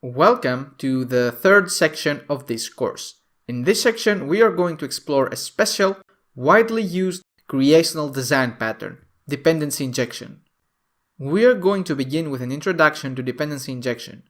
Welcome to the third section of this course. In this section, we are going to explore a special, widely used creational design pattern, dependency injection. We are going to begin with an introduction to dependency injection.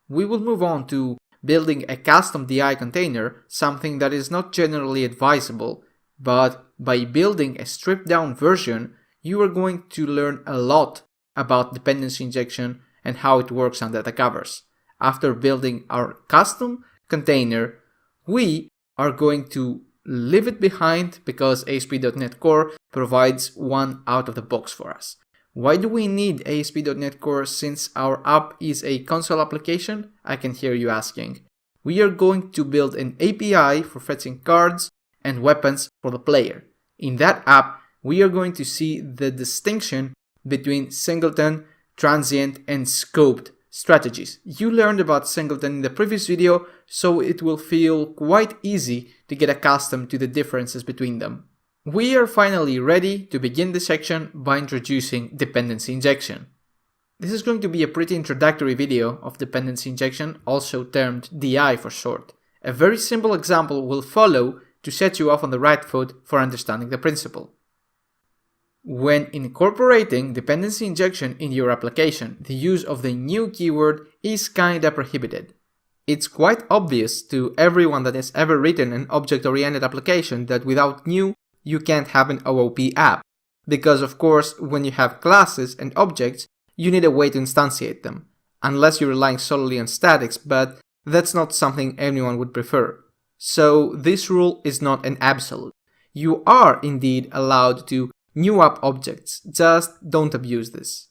We will move on to building a custom DI container, something that is not generally advisable, but by building a stripped-down version, you are going to learn a lot about dependency injection and how it works under the covers. After building our custom container, we are going to leave it behind because ASP.NET Core provides one out of the box for us. Why do we need ASP.NET Core since our app is a console application? I can hear you asking. We are going to build an API for fetching cards and weapons for the player. In that app, we are going to see the distinction between singleton, transient, and scoped strategies. You learned about singleton in the previous video, so it will feel quite easy to get accustomed to the differences between them. We are finally ready to begin this section by introducing dependency injection. This is going to be a pretty introductory video of dependency injection, also termed DI for short. A very simple example will follow to set you off on the right foot for understanding the principle. When incorporating dependency injection in your application, the use of the new keyword is kinda prohibited. It's quite obvious to everyone that has ever written an object-oriented application that without new, you can't have an OOP app. Because of course, when you have classes and objects, you need a way to instantiate them. Unless you're relying solely on statics, but that's not something anyone would prefer. So this rule is not an absolute. You are indeed allowed to new up objects, just don't abuse this.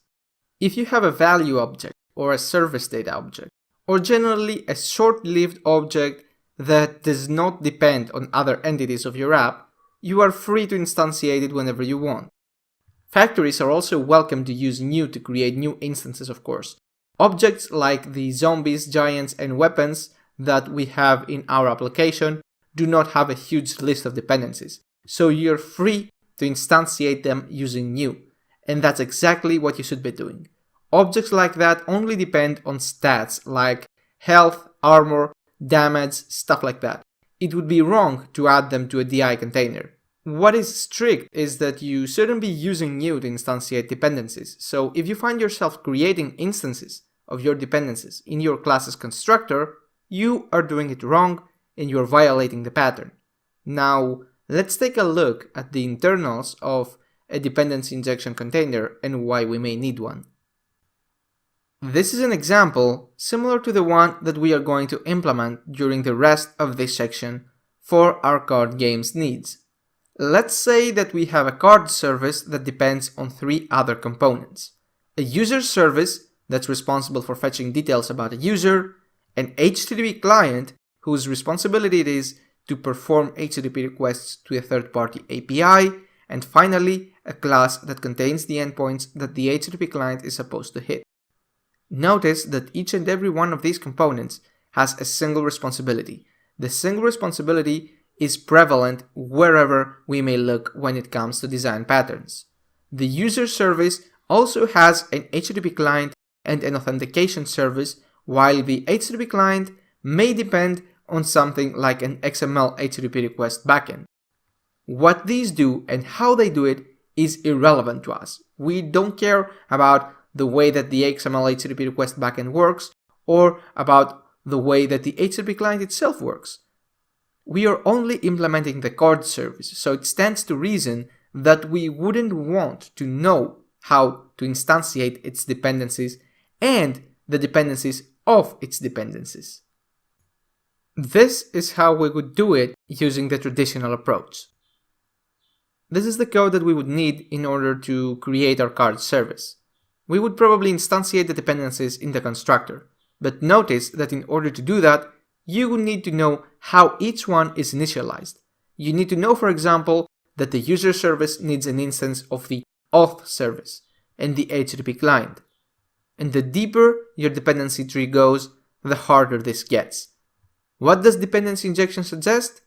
If you have a value object or a service data object, or generally a short-lived object that does not depend on other entities of your app, you are free to instantiate it whenever you want. Factories are also welcome to use new to create new instances, of course. Objects like the zombies, giants, and weapons that we have in our application do not have a huge list of dependencies, so you're free to instantiate them using new, and that's exactly what you should be doing. Objects like that only depend on stats like health, armor, damage, stuff like that. It would be wrong to add them to a DI container. What is strict is that you shouldn't be using new to instantiate dependencies, so if you find yourself creating instances of your dependencies in your class's constructor, you are doing it wrong and you are violating the pattern. Now, let's take a look at the internals of a dependency injection container and why we may need one. This is an example similar to the one that we are going to implement during the rest of this section for our card games needs. Let's say that we have a card service that depends on three other components. A user service that's responsible for fetching details about a user, an HTTP client whose responsibility it is to perform HTTP requests to a third-party API, and finally, a class that contains the endpoints that the HTTP client is supposed to hit. Notice that each and every one of these components has a single responsibility. The single responsibility is prevalent wherever we may look when it comes to design patterns. The user service also has an HTTP client and an authentication service, while the HTTP client may depend on something like an XML HTTP request backend. What these do and how they do it is irrelevant to us. We don't care about the way that the XML HTTP request backend works or about the way that the HTTP client itself works. We are only implementing the card service, so it stands to reason that we wouldn't want to know how to instantiate its dependencies and the dependencies of its dependencies. This is how we would do it using the traditional approach. This is the code that we would need in order to create our card service. We would probably instantiate the dependencies in the constructor, but notice that in order to do that, you would need to know how each one is initialized. You need to know, for example, that the user service needs an instance of the auth service and the HTTP client. And the deeper your dependency tree goes, the harder this gets. What does dependency injection suggest?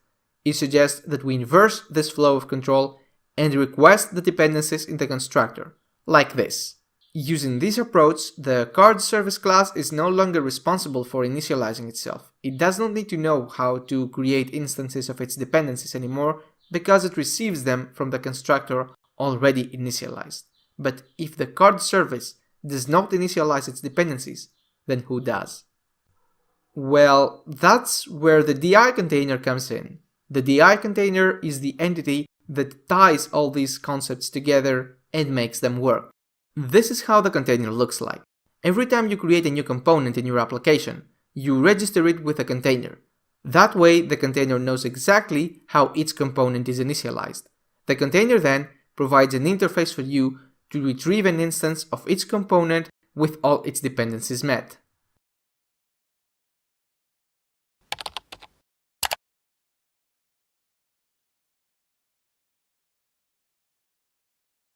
It suggests that we inverse this flow of control and request the dependencies in the constructor, like this. Using this approach, the card service class is no longer responsible for initializing itself. It does not need to know how to create instances of its dependencies anymore because it receives them from the constructor already initialized. But if the card service does not initialize its dependencies, then who does? Well, that's where the DI container comes in. The DI container is the entity that ties all these concepts together and makes them work. This is how the container looks like. Every time you create a new component in your application, you register it with a container. That way, the container knows exactly how each component is initialized. The container then provides an interface for you to retrieve an instance of each component with all its dependencies met.